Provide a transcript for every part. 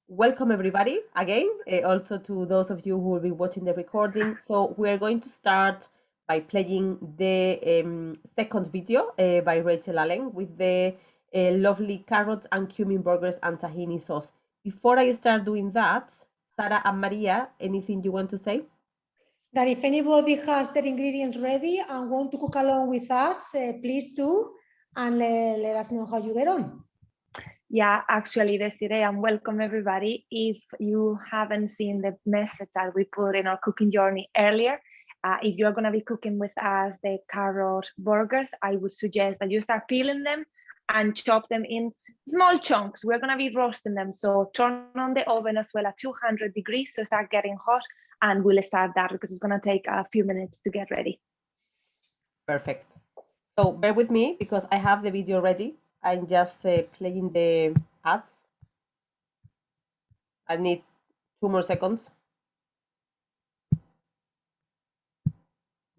welcome everybody again, also to those of you who will be watching the recording. So we are going to start by playing the second video by Rachel Allen with the lovely carrot and cumin burgers and tahini sauce. Before I start doing that, Sara and Maria, anything you want to say? That if anybody has their ingredients ready and want to cook along with us, please do, and let us know how you get on. Yeah, actually, Desiree, and welcome everybody. If you haven't seen the message that we put in our cooking journey earlier, if you're going to be cooking with us the carrot burgers, I would suggest that you start peeling them and chop them in small chunks. We're going to be roasting them. So turn on the oven as well at 200 degrees to start getting hot, and we'll start that because it's going to take a few minutes to get ready. Perfect. So bear with me because I have the video ready. I'm just playing the ads. I need 2 more seconds.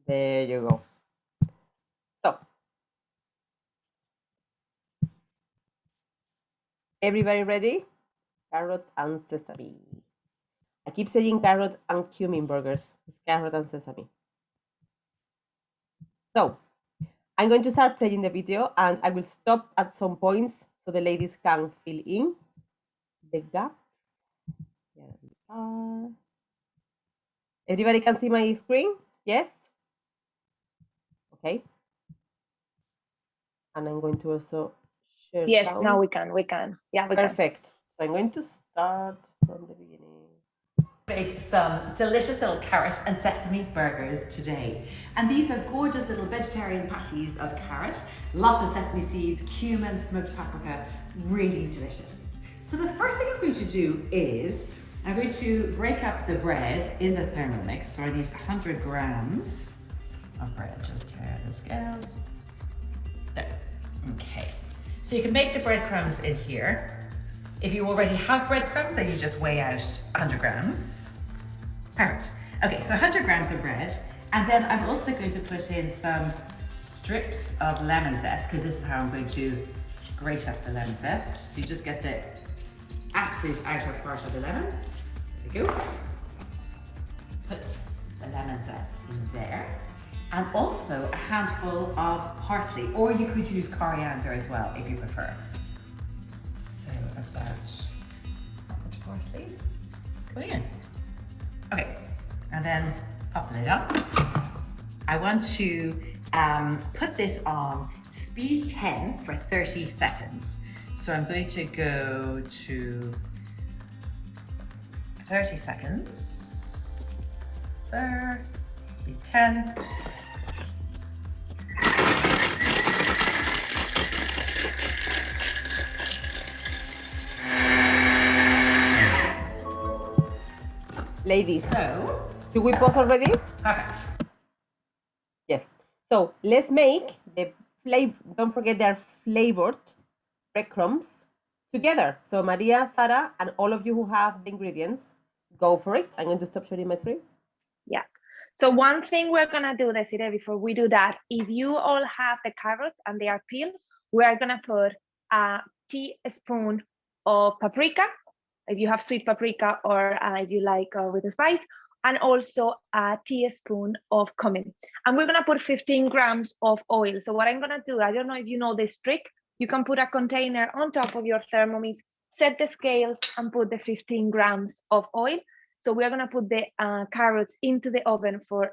There you go. So, everybody ready? Carrot and sesame. I keep saying carrot and cumin burgers. It's carrot and sesame. So, I'm going to start playing the video and I will stop at some points so the ladies can fill in the gaps. Here we are. Everybody can see my screen? Yes? Okay. And I'm going to also share Yes, sound. now we can. Yeah, we can. Perfect. So I'm going to start from the beginning. Make some delicious little carrot and sesame burgers today. And these are gorgeous little vegetarian patties of carrot, lots of sesame seeds, cumin, smoked paprika, really delicious. So the first thing I'm going to do is I'm going to break up the bread in the Thermomix. So I need 100 grams of bread, just tear the scales. There, okay. So you can make the breadcrumbs in here. If you already have breadcrumbs, then you just weigh out 100 grams. Perfect. Okay, so 100 grams of bread. And then I'm also going to put in some strips of lemon zest, because this is how I'm going to grate up the lemon zest. So you just get the absolute outer part of the lemon. There we go. Put the lemon zest in there. And also a handful of parsley, or you could use coriander as well, if you prefer. So about how much parsley going in? Okay, and then pop the lid on. I want to put this on speed 10 for 30 seconds. So I'm going to go to 30 seconds. There, speed 10. Ladies, So, do we pause already? perfect. Yes. So let's make the flavor. Don't forget they're flavored breadcrumbs together. So Maria, Sara, and all of you who have the ingredients, go for it. I'm going to stop sharing my screen. Yeah. So one thing we're gonna do, Desiree, before we do that, if you all have the carrots and they are peeled, we are gonna put a teaspoon of paprika, if you have sweet paprika, or if you like with the spice, and also a teaspoon of cumin. And we're gonna put 15 grams of oil. So what I'm gonna do, I don't know if you know this trick, you can put a container on top of your Thermomix, set the scales and put the 15 grams of oil. So we're gonna put the carrots into the oven for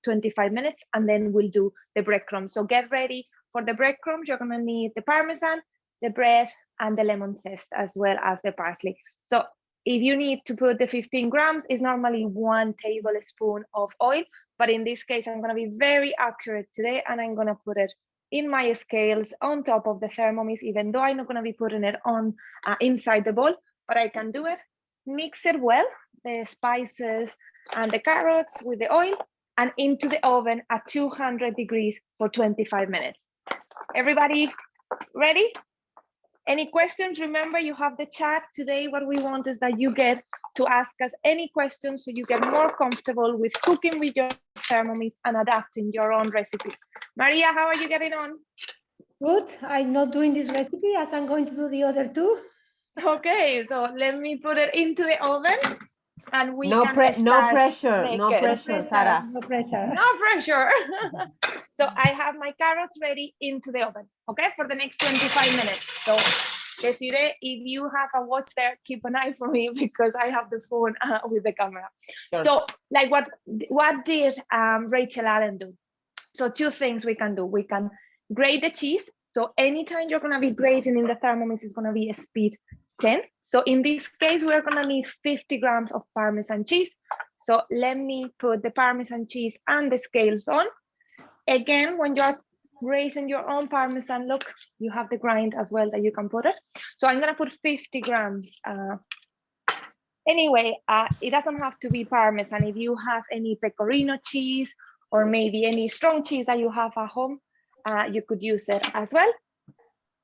25 minutes, and then we'll do the breadcrumbs. So get ready for the breadcrumbs. You're gonna need the Parmesan, the bread, and the lemon zest, as well as the parsley. So if you need to put the 15 grams, it's normally 1 tablespoon of oil, but in this case, I'm gonna be very accurate today, and I'm gonna put it in my scales on top of the Thermomix, even though I'm not gonna be putting it on inside the bowl, but I can do it. Mix it well, the spices and the carrots with the oil, and into the oven at 200 degrees for 25 minutes. Everybody ready? Any questions? Remember, you have the chat today. What we want is that you get to ask us any questions so you get more comfortable with cooking with your Thermomix and adapting your own recipes. Maria, how are you getting on? Good. I'm not doing this recipe as I'm going to do the other two. Okay, so let me put it into the oven and we No, can no start pressure, no making. pressure, Sara. No pressure. No pressure. So I have my carrots ready into the oven, okay, for the next 25 minutes. So Desiree, if you have a watch there, keep an eye for me because I have the phone with the camera. Sure. So like what did Rachel Allen do? So two things we can do. We can grate the cheese. So anytime you're gonna be grating in the Thermomix, is gonna be a speed 10. So in this case, we're gonna need 50 grams of Parmesan cheese. So let me put the Parmesan cheese and the scales on. Again, when you're raising your own Parmesan, look, you have the grind as well that you can put it. So I'm gonna put 50 grams. Anyway, it doesn't have to be Parmesan. If you have any pecorino cheese or maybe any strong cheese that you have at home, you could use it as well.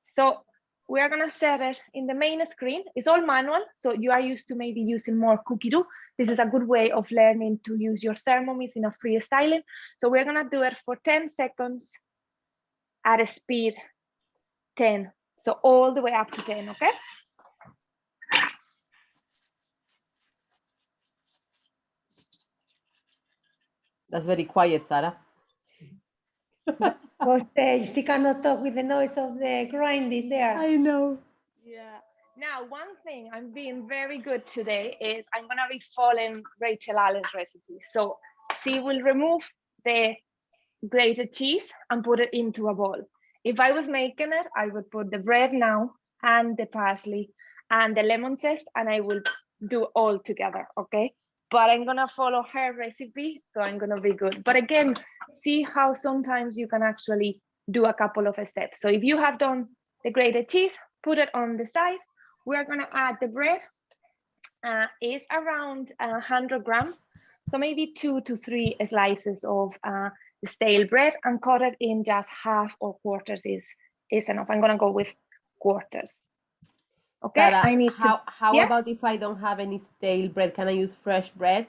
So we are gonna set it in the main screen. It's all manual, so you are used to maybe using more Cookedoo. This is a good way of learning to use your Thermomix in a freestyling. So we're gonna do it for 10 seconds at a speed 10. So all the way up to 10, okay? That's very quiet, Sara. Because she cannot talk with the noise of the grinding there. I know. Yeah. Now, one thing I'm being very good today is I'm gonna be following Rachel Allen's recipe. So she will remove the grated cheese and put it into a bowl. If I was making it, I would put the bread now and the parsley and the lemon zest, and I will do all together, okay? But I'm gonna follow her recipe, so I'm gonna be good. But again, see how sometimes you can actually do a couple of steps. So if you have done the grated cheese, put it on the side. We're gonna add the bread. It's around 100 grams. So maybe 2 to 3 slices of stale bread and cut it in just half or quarters is enough. I'm gonna go with quarters. Okay, Sara, I need how yes? about if I don't have any stale bread? Can I use fresh bread?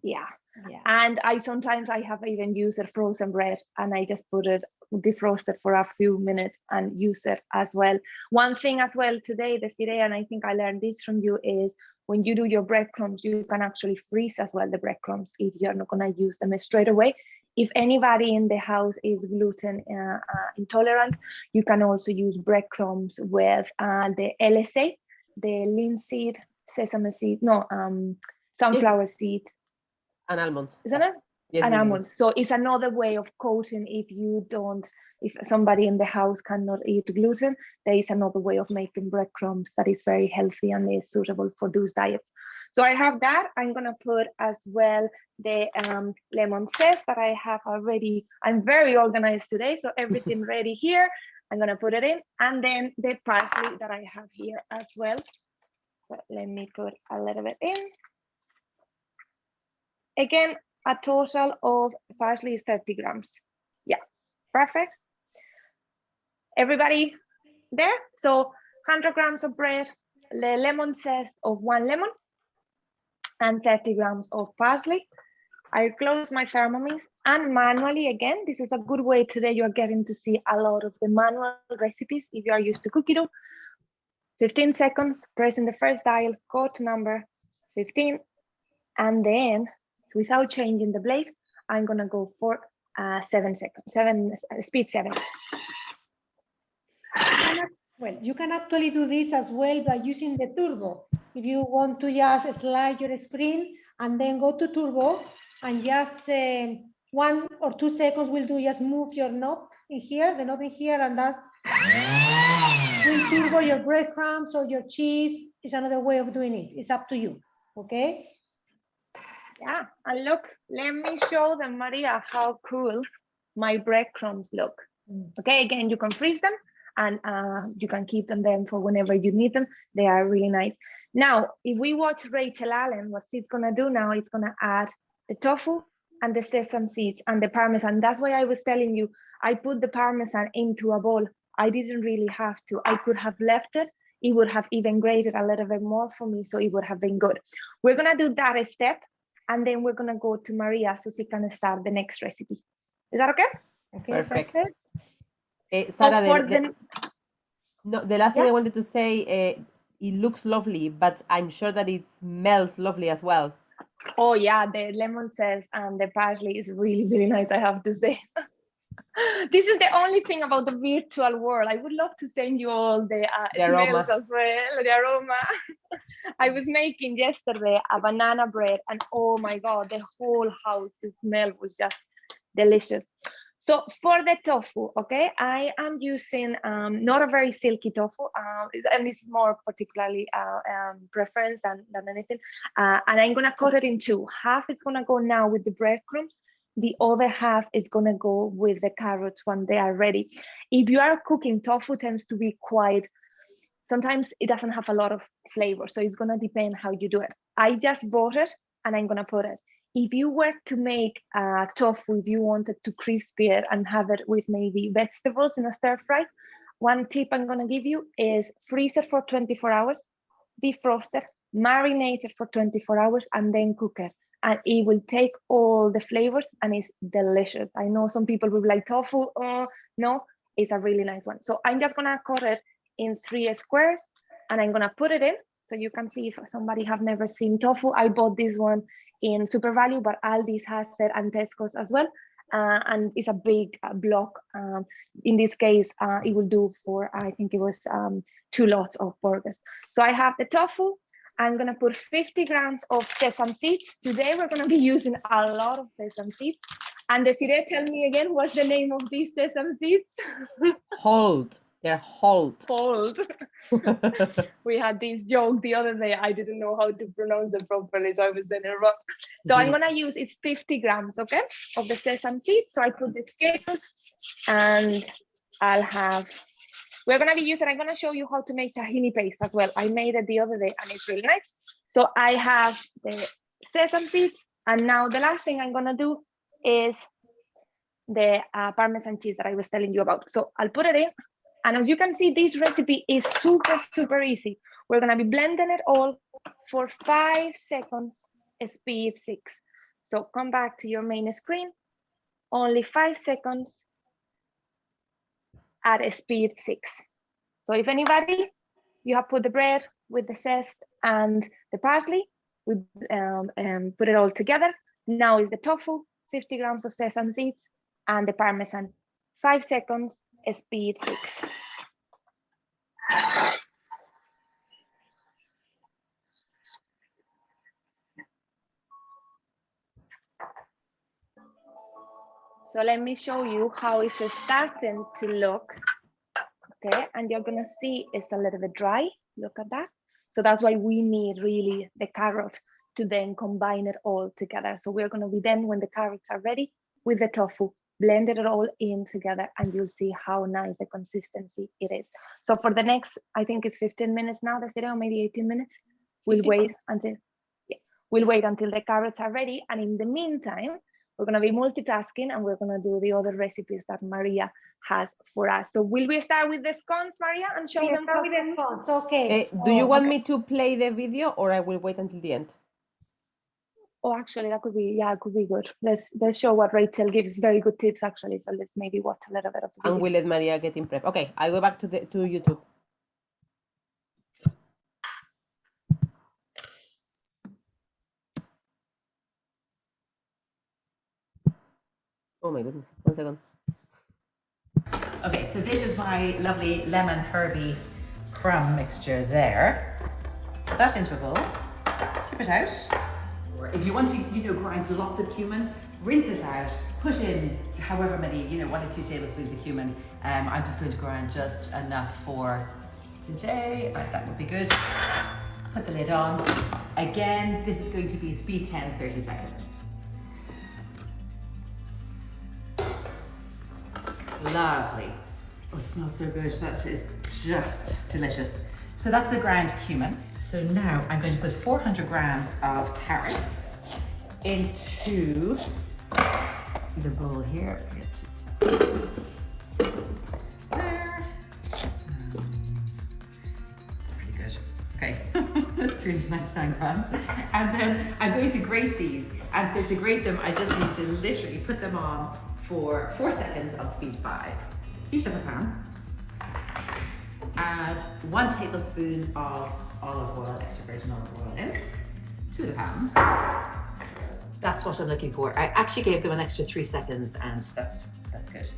Yeah. Yeah. And I sometimes I have even used frozen bread and I just put it defrosted for a few minutes and use it as well. One thing as well today, Desiree, and I think I learned this from you, is when you do your breadcrumbs, you can actually freeze as well the breadcrumbs if you're not gonna use them straight away. If anybody in the house is gluten intolerant, you can also use breadcrumbs with the LSA, the linseed, sesame seed, no, sunflower seed. And almonds. Isn't it? Yes, And yes, yes. almonds. So it's another way of coating if somebody in the house cannot eat gluten, there is another way of making breadcrumbs that is very healthy and is suitable for those diets. So I have that. I'm gonna put as well the lemon zest that I have already. I'm very organized today, so everything ready here. I'm gonna put it in, and then the parsley that I have here as well. So let me put a little bit in. Again, a total of parsley is 30 grams. Yeah, perfect. Everybody there? So 100 grams of bread, the lemon zest of 1 lemon, and 30 grams of parsley. I close my Thermomix and manually, again, this is a good way today, you're getting to see a lot of the manual recipes if you are used to Cookedoo. 15 seconds, pressing the first dial, go to number 15, and then without changing the blade, I'm gonna go for 7 seconds, speed 7. Well, you can actually do this as well by using the turbo. If you want to just slide your screen and then go to turbo and just 1 or 2 seconds will do, just move your knob in here, the knob in here, and that will turbo your breadcrumbs or your cheese. Is another way of doing it. It's up to you, okay? Yeah, and look, let me show them, Maria, how cool my breadcrumbs look. Okay, again, you can freeze them and you can keep them there for whenever you need them. They are really nice. Now, if we watch Rachel Allen, what she's gonna do now, it's gonna add the tofu and the sesame seeds and the Parmesan. That's why I was telling you, I put the Parmesan into a bowl. I didn't really have to. I could have left it. It would have even grated a little bit more for me, so it would have been good. We're gonna do that step, and then we're gonna go to Maria so she can start the next recipe. Is that okay? Okay, Perfect. perfect. Sara, for the last thing Yeah. I wanted to say, it looks lovely, but I'm sure that it smells lovely as well. Oh yeah, the lemon zest and the parsley is really, really nice, I have to say. This is the only thing about the virtual world. I would love to send you all the aroma. smells as well, the aroma. I was making yesterday a banana bread, and oh my God, the whole house, the smell was just delicious. So for the tofu, okay, I am using not a very silky tofu, and it's more particularly preference than anything. And I'm gonna cut it in two. Half is gonna go now with the breadcrumbs. The other half is gonna go with the carrots when they are ready. If you are cooking, tofu tends to be quite, sometimes it doesn't have a lot of flavor. So it's gonna depend how you do it. I just bought it and I'm gonna put it. If you were to make tofu, if you wanted to crispy it and have it with maybe vegetables in a stir fry, one tip I'm gonna give you is freeze it for 24 hours, defrost it, marinate it for 24 hours, and then cook it. And it will take all the flavors and it's delicious. I know some people will be like tofu, no, it's a really nice one. So I'm just gonna cut it in 3 squares and I'm gonna put it in. So you can see if somebody have never seen tofu, I bought this one in Super Value, but Aldi's has it and Tesco's as well. And it's a big block. In this case, it will do for, I think it was 2 lots of burgers. So I have the tofu. I'm gonna put 50 grams of sesame seeds. Today, we're gonna be using a lot of sesame seeds. And Desiree, tell me again, what's the name of these sesame seeds? Hold. They're hold. Hold. We had this joke the other day. I didn't know how to pronounce it properly, so I was saying it wrong. So I'm gonna use, it's 50 grams, okay, of the sesame seeds. So I put the scales and I'll have, we're gonna be using, I'm gonna show you how to make tahini paste as well. I made it the other day and it's really nice. So I have the sesame seeds, and now the last thing I'm gonna do is the Parmesan cheese that I was telling you about. So I'll put it in. And as you can see, this recipe is super, super easy. We're gonna be blending it all for 5 seconds, speed 6. So come back to your main screen, only 5 seconds at a speed 6. So if anybody, you have put the bread with the zest and the parsley, we put it all together. Now is the tofu, 50 grams of sesame seeds, and the Parmesan, 5 seconds, speed 6. So let me show you how it's starting to look. Okay, and you're gonna see it's a little bit dry. Look at that. So that's why we need really the carrot to then combine it all together. So we're gonna be then, when the carrots are ready, with the tofu, blended it all in together, and you'll see how nice the consistency it is. So for the next, I think it's 15 minutes now, that's it, or maybe 18 minutes. We'll wait until, we'll wait until the carrots are ready. And in the meantime, we're gonna be multitasking and we're gonna do the other recipes that Maria has for us. So will we start with the scones, Maria, and show them how with the scones, okay. Do you want me to play the video, or I will wait until the end? Oh, actually, that could be, yeah, it could be good. Let's show what Rachel gives, very good tips actually. So let's maybe watch a little bit of the video. And we'll let Maria get in prep. Okay, I go back to YouTube. Oh my goodness, 1 second. Okay, so this is my lovely lemon herby crumb mixture there. Put that into a bowl, tip it out. Or if you want to, grind lots of cumin, rinse it out, put in however many, 1 or 2 tablespoons of cumin. I'm just going to grind just enough for today. Right, that would be good. Put the lid on. Again, this is going to be speed 10, 30 seconds. Lovely. Oh, it smells so good. That is just delicious. So that's the ground cumin. So now I'm going to put 400 grams of carrots into the bowl here. There. It's pretty good. Okay, 399 grams. And then I'm going to grate these. And so to grate them, I just need to literally put them on for 4 seconds on speed 5. Heat up a pan. add 1 tablespoon of olive oil, extra virgin olive oil in to the pan. That's what I'm looking for. I actually gave them an extra 3 seconds and that's good.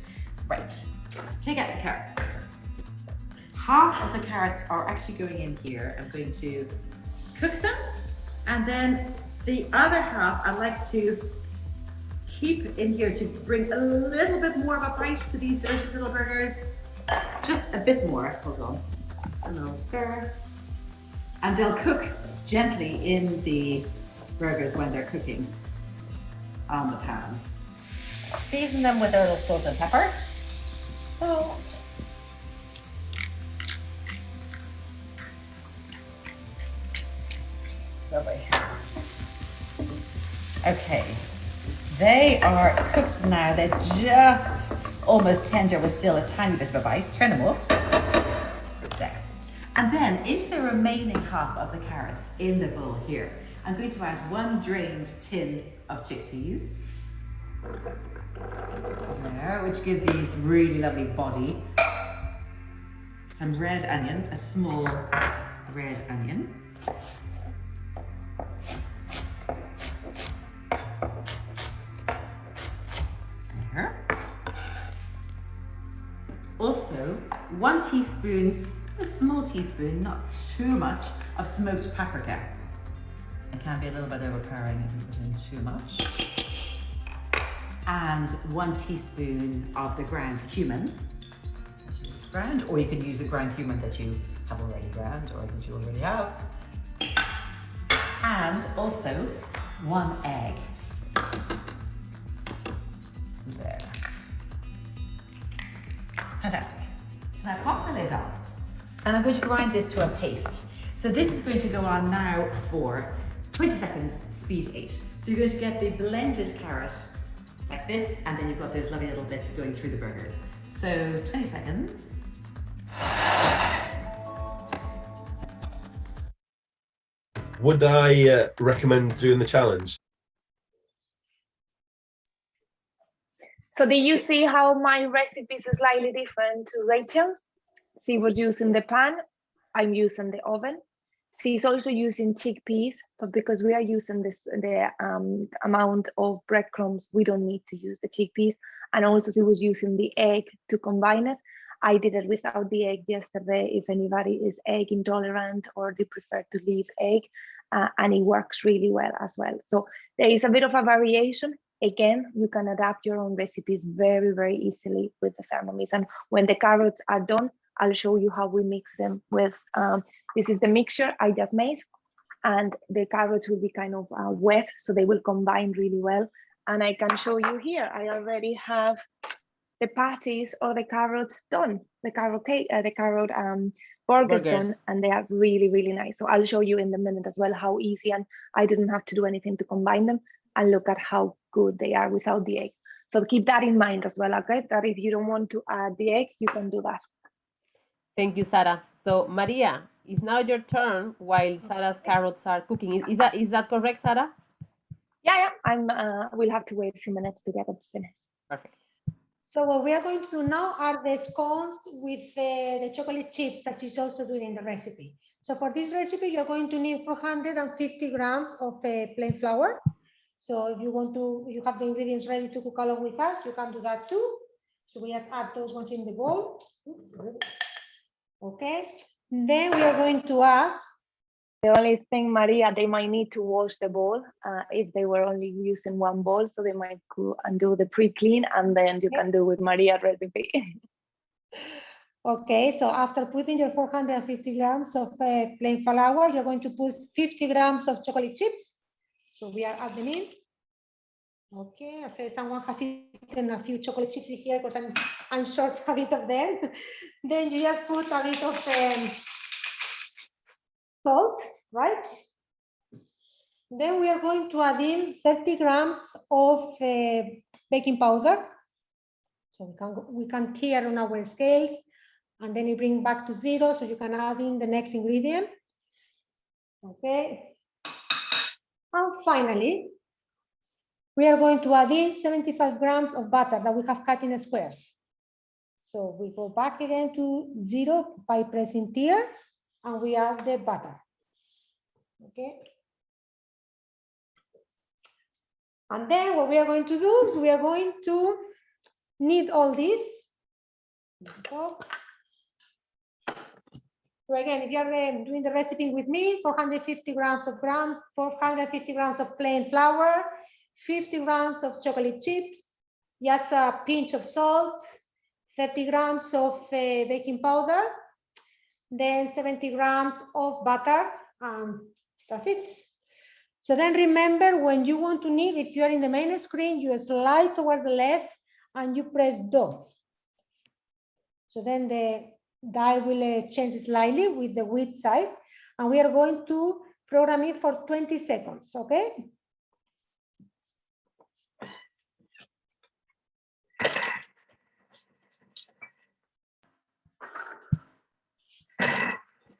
Right, let's take out the carrots. Half of the carrots are actually going in here. I'm going to cook them. And then the other half I like to keep in here to bring a little bit more of a bite to these delicious little burgers. Just a bit more, hold on. A little stir. And they'll cook gently in the burgers when they're cooking on the pan. Season them with a little salt and pepper. Salt. Lovely. Okay, they are cooked now. They're just almost tender with still a tiny bit of a bite. Turn them off. There. And then into the remaining half of the carrots in the bowl here, I'm going to add 1 drained tin of chickpeas. There, which give these really lovely body. Some red onion, a small red onion. There. Also, 1 teaspoon, a small teaspoon, not too much, of smoked paprika. It can be a little bit overpowering if you put in too much. And 1 teaspoon of the ground cumin. Ground, or you can use a ground cumin that you have already ground or that you already have. And also 1 egg. There. Fantastic. So now pop the lid on. And I'm going to grind this to a paste. So this is going to go on now for 20 seconds, speed 8. So you're going to get the blended carrot like this, and then you've got those lovely little bits going through the burgers. So 20 seconds. Would I recommend doing the challenge? So did you see how my recipe is slightly different to Rachel? She was using the pan, I'm using the oven. She's also using chickpeas, but because we are using the amount of breadcrumbs, we don't need to use the chickpeas. And also she was using the egg to combine it. I did it without the egg yesterday, if anybody is egg intolerant or they prefer to leave egg, and it works really well as well. So there is a bit of a variation. Again, you can adapt your own recipes very, very easily with the Thermomix. And when the carrots are done, I'll show you how we mix them with, this is the mixture I just made, and the carrots will be kind of wet, so they will combine really well. And I can show you here, I already have the patties or the carrots done, the carrot cake, the carrot burgers done, and they are really, really nice. So I'll show you in a minute as well how easy, and I didn't have to do anything to combine them, and look at how good they are without the egg. So keep that in mind as well, okay? That if you don't want to add the egg, you can do that. Thank you, Sarah. So Maria, it's now your turn while Sarah's carrots are cooking. Is that correct, Sarah? Yeah, we'll have to wait a few minutes to get it finished. Perfect. So what we are going to do now are the scones with the chocolate chips that she's also doing in the recipe. So for this recipe, you're going to need 450 grams of plain flour. So if you have the ingredients ready to cook along with us, you can do that too. So we just add those ones in the bowl. Okay. Then we are going to add. The only thing, Maria, they might need to wash the bowl if they were only using 1 bowl. So they might go and do the pre-clean, and then you can do with Maria's recipe. Okay, so after putting your 450 grams of plain flour, you're going to put 50 grams of chocolate chips. So we are adding in. Okay, I say someone has eaten a few chocolate chips here because I'm short a bit of them. Then you just put a bit of salt, right? Then we are going to add in 30 grams of baking powder. So we can clear on our scales, and then you bring back to 0, so you can add in the next ingredient. Okay. And finally, we are going to add in 75 grams of butter that we have cut in squares. So we go back again to 0 by pressing here, and we add the butter. Okay. And then what we are going to do, we are going to knead all this. So again, if you are doing the recipe with me, 450 grams of 450 grams of plain flour, 50 grams of chocolate chips, just a pinch of salt, 30 grams of baking powder, then 70 grams of butter, and that's it. So then remember, when you want to knead, if you are in the main screen, you slide towards the left and you press dough. So then the dial will change slightly with the wheat side, and we are going to program it for 20 seconds, okay?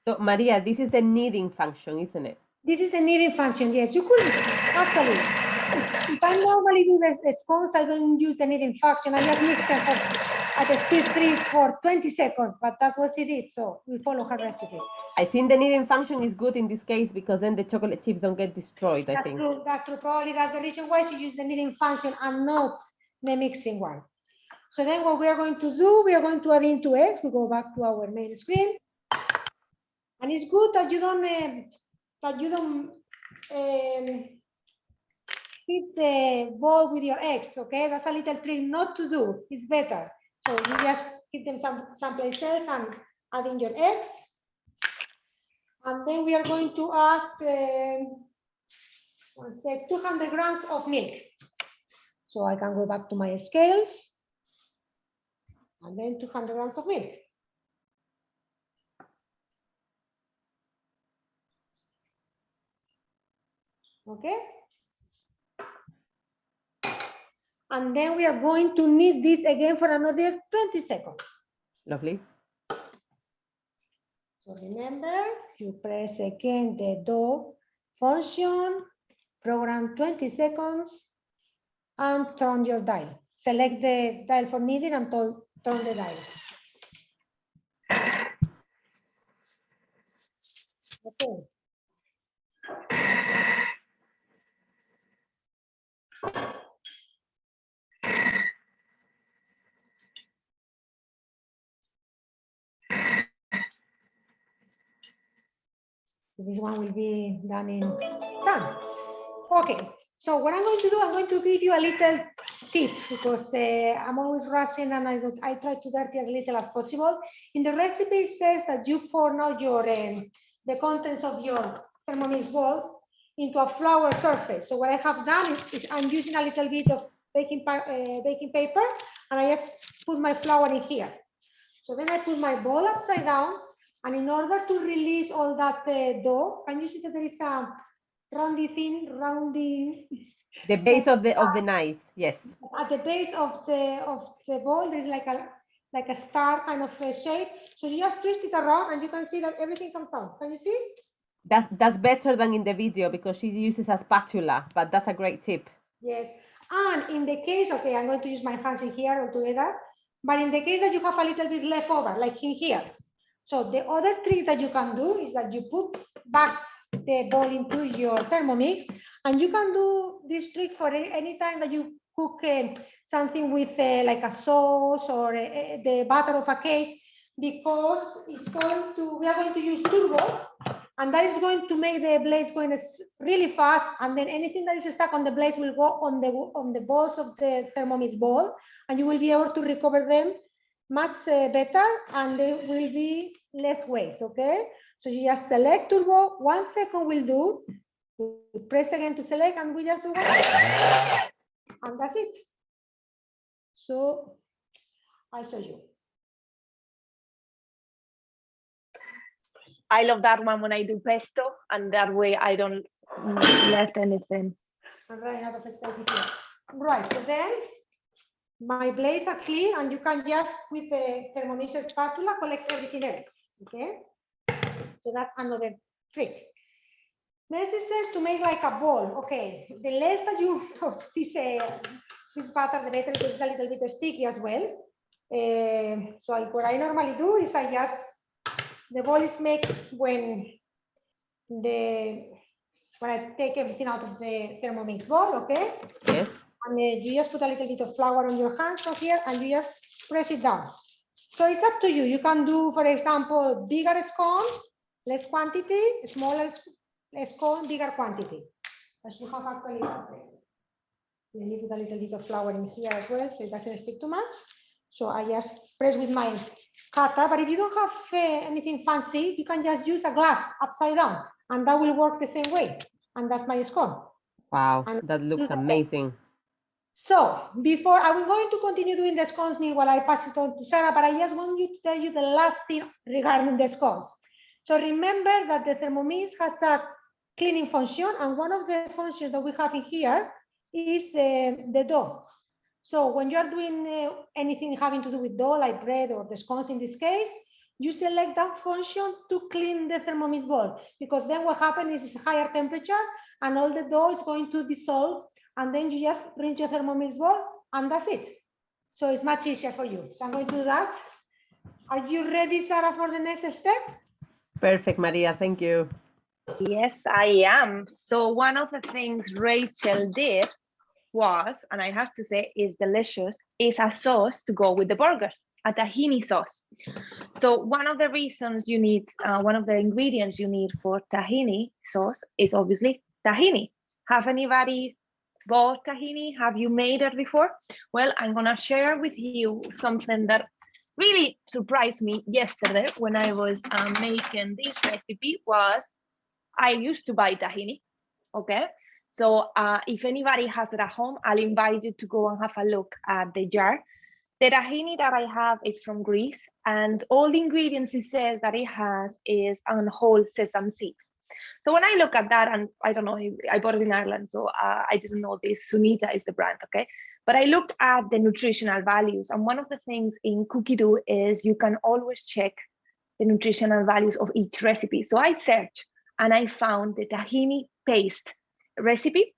So Maria, this is the kneading function, isn't it? This is the kneading function, yes. You could actually, if I normally do the scones, I don't use the kneading function. I just mix them at a speed 3 for 20 seconds, but that's what she did, so we follow her recipe. I think the kneading function is good in this case because then the chocolate chips don't get destroyed, I think. True, that's true. Probably that's the reason why she used the kneading function and not the mixing one. So then what we are going to do, we are going to add in 2 eggs. We go back to our main screen. And it's good that you don't hit the bowl with your eggs, okay? That's a little trick not to do. It's better. So you just keep them someplace else and add in your eggs. And then we are going to add 200 grams of milk. So I can go back to my scales. And then 200 grams of milk. Okay. And then we are going to knead this again for another 20 seconds. Lovely. So remember, you press again the dough function, program 20 seconds, and turn your dial. Select the dial for kneading and turn the dial. Okay. This one will be done in done. Okay, so what I'm going to do, I'm going to give you a little tip because I'm always rushing and I try to dirty as little as possible. In the recipe, it says that you pour now your the contents of your Thermomix bowl into a flour surface. So what I have done is I'm using a little bit of baking paper, and I just put my flour in here. So then I put my bowl upside down, and in order to release all that dough, can you see that there is a roundy thing, The base of the knife, yes. At the base of the bowl, there's like a star kind of shape. So you just twist it around, and you can see that everything comes out. Can you see? That's better than in the video because she uses a spatula, but that's a great tip. Yes. And in the case, okay, I'm going to use my hands in here altogether. But in the case that you have a little bit left over, like in here. So the other trick that you can do is that you put back the bowl into your Thermomix, and you can do this trick for any time that you cook something with like a sauce or the batter of a cake, because we are going to use turbo, and that is going to make the blades going really fast, and then anything that is stuck on the blades will go on the balls of the Thermomix bowl, and you will be able to recover them much better, and there will be less waste, okay? So you just select turbo, 1 second will do, we press again to select, and we just do 1 second, and that's it. So I'll show you. I love that one when I do pesto, and that way I don't left anything. I'm running out of space here. Right, so then my blades are clean, and you can just, with the Thermomix spatula, collect everything else, okay? So that's another trick. Next it says to make like a ball, okay? The less that you touch this batter, the better, because it's a little bit sticky as well. What I normally do is the ball is made when I take everything out of the Thermomix bowl, okay? Yes. And you just put a little bit of flour on your hands from here and you just press it down. So it's up to you. You can do, for example, bigger scone, less quantity, smaller scone, bigger quantity. As we have actually, let me put a little bit of flour in here as well so it doesn't stick too much. So I just press with my cutter, but if you don't have anything fancy, you can just use a glass upside down and that will work the same way. And that's my scone. Wow, And that looks amazing. So before I was going to continue doing the scones while I pass it on to Sarah, but I just want to tell you the last thing regarding the scones. So remember that the Thermomix has a cleaning function, and one of the functions that we have in here is the dough. So when you are doing anything having to do with dough, like bread or the scones in this case, you select that function to clean the Thermomix bowl, because then what happens is it's higher temperature and all the dough is going to dissolve, and then you just rinse your Thermomix bowl and that's it. So it's much easier for you. So I'm going to do that. Are you ready, Sarah, for the next step? Perfect, Maria, thank you. Yes, I am. So one of the things Rachel did was, and I have to say is delicious, is a sauce to go with the burgers, a tahini sauce. So one of the reasons you need, one of the ingredients you need for tahini sauce is obviously tahini. Have anybody bought tahini? Have you made it before? Well, I'm gonna share with you something that really surprised me yesterday when I was making this recipe. Was I used to buy tahini, okay? So if anybody has it at home, I'll invite you to go and have a look at the jar. The tahini that I have is from Greece, and all the ingredients it says that it has is on whole sesame seeds. So when I look at that, and I don't know, I bought it in Ireland, so I didn't know this. Sunita is the brand, okay? But I looked at the nutritional values, and one of the things in Cookidoo is you can always check the nutritional values of each recipe. So I searched, and I found the tahini paste recipe.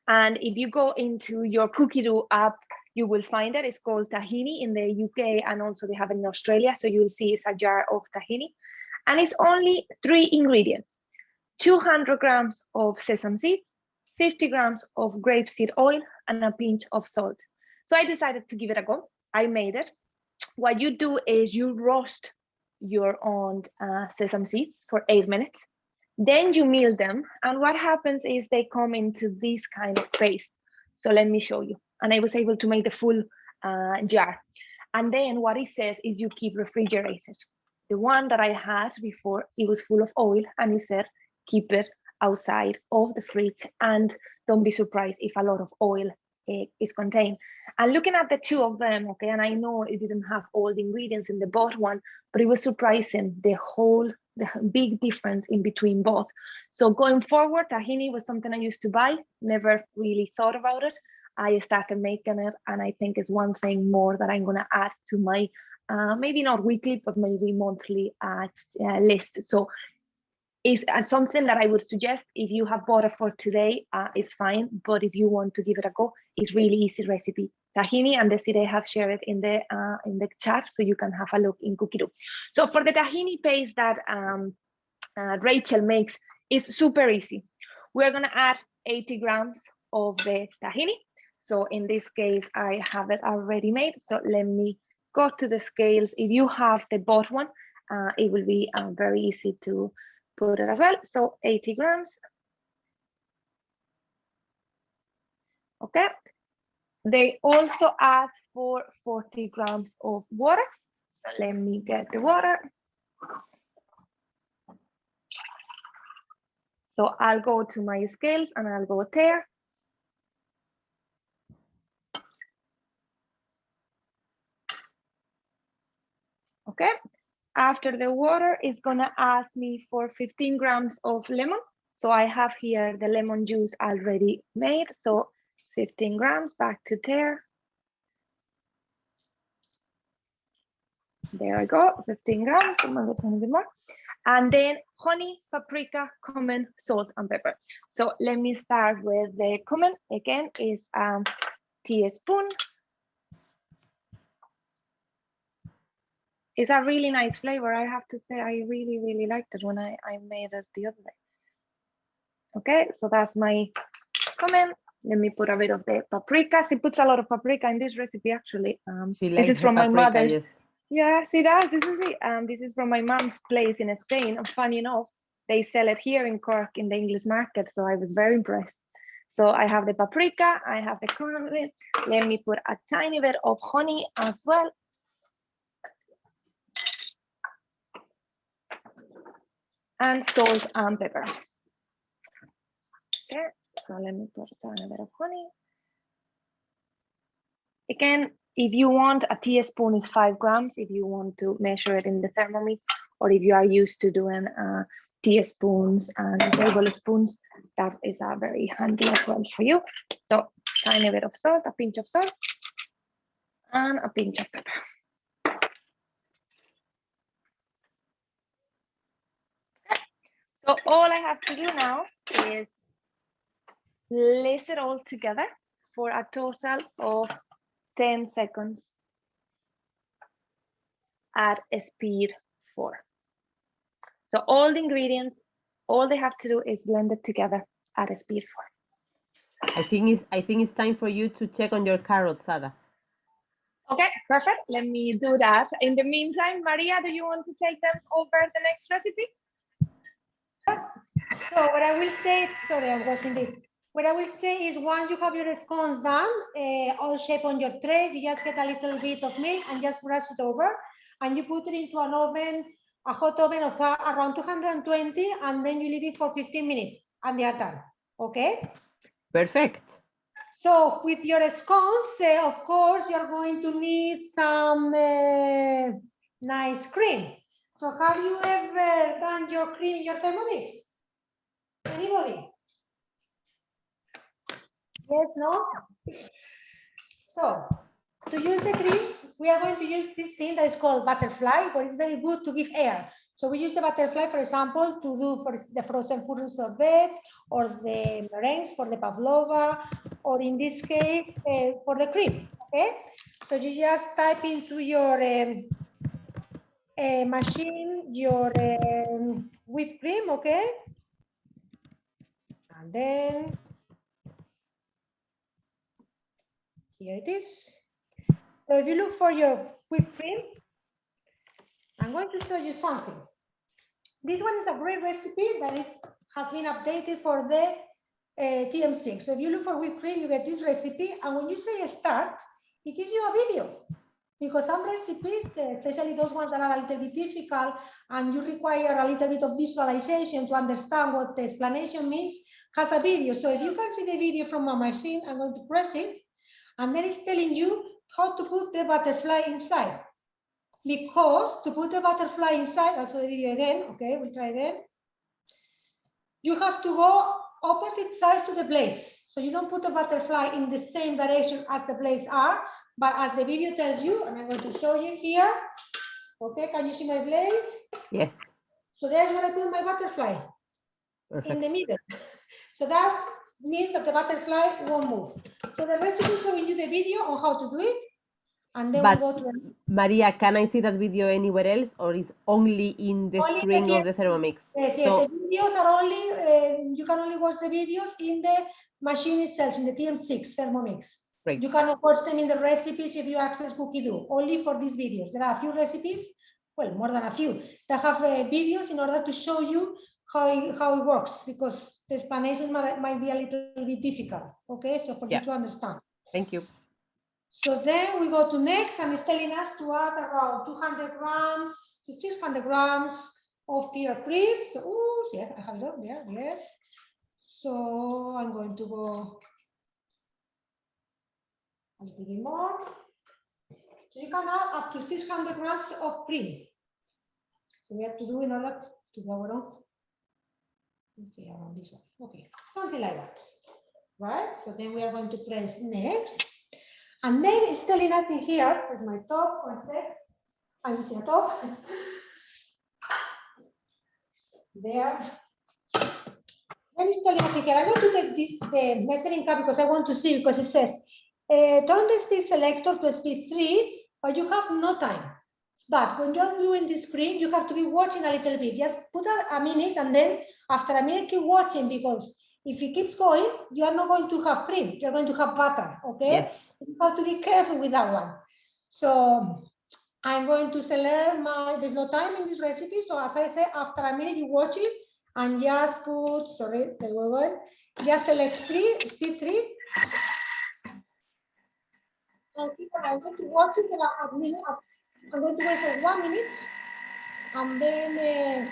And if you go into your Cookidoo app, you will find that it's called tahini in the UK, and also they have it in Australia. So you will see it's a jar of tahini, and it's only 3 ingredients: 200 grams of sesame seeds, 50 grams of grapeseed oil, and a pinch of salt. So I decided to give it a go. I made it. What you do is you roast your own sesame seeds for 8 minutes. Then you meal them. And what happens is they come into this kind of paste. So let me show you. And I was able to make the full jar. And then what it says is you keep refrigerated. The one that I had before, it was full of oil, and it said, keep it outside of the fridge and don't be surprised if a lot of oil is contained. And looking at the 2 of them, okay, and I know it didn't have all the ingredients in the both one, but it was surprising the big difference in between both. So going forward, tahini was something I used to buy, never really thought about it. I started making it, and I think it's one thing more that I'm gonna add to my maybe not weekly, but maybe monthly list. So is something that I would suggest. If you have bought it for today, it's fine. But if you want to give it a go, it's really easy recipe. Tahini and Desiree have shared it in the chat, so you can have a look in Cookidoo. So for the tahini paste that Rachel makes, is super easy. We're gonna add 80 grams of the tahini. So in this case, I have it already made. So let me go to the scales. If you have the bought one, it will be very easy to put it as well. So 80 grams. Okay. They also ask for 40 grams of water. So let me get the water. So I'll go to my scales and I'll go there. Okay. After the water, it's gonna ask me for 15 grams of lemon. So I have here the lemon juice already made. So 15 grams back to there. There I go, 15 grams, a little bit more. And then honey, paprika, cumin, salt, and pepper. So let me start with the cumin. Again, is a teaspoon. It's a really nice flavor. I have to say, I really, really liked it when I made it the other day. Okay, so that's my comment. Let me put a bit of the paprika. She puts a lot of paprika in this recipe, actually. She This likes is the from my paprika, mother's. yes. Yeah, see that? This is it. This is from my mom's place in Spain. And funny enough, they sell it here in Cork in the English market. So I was very impressed. So I have the paprika, I have the cumin. Let me put a tiny bit of honey as well. And salt and pepper. Okay, so let me put a tiny bit of honey. Again, if you want, a teaspoon is 5 grams if you want to measure it in the Thermomix, or if you are used to doing teaspoons and tablespoons, that is very handy as well for you. So tiny bit of salt, a pinch of salt, and a pinch of pepper. So all I have to do now is lace it all together for a total of 10 seconds at speed 4. So all the ingredients, all they have to do is blend it together at speed 4. I think it's time for you to check on your carrots, Ada. Okay, perfect. Let me do that. In the meantime, Maria, do you want to take them over the next recipe? So what I will say, sorry, I'm watching this. What I will say is once you have your scones done, all shape on your tray, you just get a little bit of milk and just brush it over, and you put it into an oven, a hot oven of around 220, and then you leave it for 15 minutes, and they are done. Okay? Perfect. So with your scones, of course, you're going to need some nice cream. So have you ever done your cream in your Thermomix? Anybody? Yes, no? So to use the cream, we are going to use this thing that is called butterfly, but it's very good to give air. So we use the butterfly, for example, to do for the frozen fruit sorbets or the meringues for the pavlova, or in this case, for the cream, okay? So you just type into your machine your whipped cream, okay? And then here it is. So if you look for your whipped cream, I'm going to show you something. This one is a great recipe that has been updated for the TM6. So if you look for whipped cream, you get this recipe, and when you say start, it gives you a video. Because some recipes, especially those ones that are a little bit difficult and you require a little bit of visualization to understand what the explanation means, has a video. So if you can see the video from my machine, I'm going to press it, and then it's telling you how to put the butterfly inside. Because to put the butterfly inside, I'll show the video again, okay, we'll try again. You have to go opposite sides to the blades. So you don't put the butterfly in the same direction as the blades are, but as the video tells you, and I'm going to show you here. Okay, can you see my blades? Yes. So there's where I put my butterfly. Perfect. In the middle. So that means that the butterfly won't move. So the recipe is showing you the video on how to do it. And then But we go to Maria, can I see that video anywhere else, or is only in the Only screen the of the Thermomix? Yes, yes, So, the videos are only, you can only watch the videos in the machine itself, in the TM6 Thermomix. great. You cannot watch them in the recipes if you access Cookie-Do, only for these videos. There are a few recipes, well, more than a few, that have videos in order to show you how it works, because the explanation might be a little bit difficult, okay? So for you to understand. Thank you. So then we go to next, and it's telling us to add around 200 grams to 600 grams of pure cream. So, oh, yeah, I have it on there, yes. So I'm going to go a little bit more. So you can add up to 600 grams of cream. So we have to do in order to go around. Let's see, around this one. Okay, something like that, right? So then we are going to press next. And then it's telling us in here, where's my top, 1 sec. I'm missing a top. There. Then it's telling us in here, I'm going to take this, the measuring cup, because I want to see, because it says, turn the speed selector to speed 3, but you have no time. But when you're doing the screen, you have to be watching a little bit. Just put a minute, and then after a minute, keep watching, because if it keeps going, you are not going to have cream. You're going to have butter, okay? Yes. You have to be careful with that one. So I'm going to select there's no time in this recipe. So as I said, after a minute, you watch it and just put, sorry, there we go. Just select speed 3. And I'm going to watch it a minute. I'm going to wait for 1 minute, and then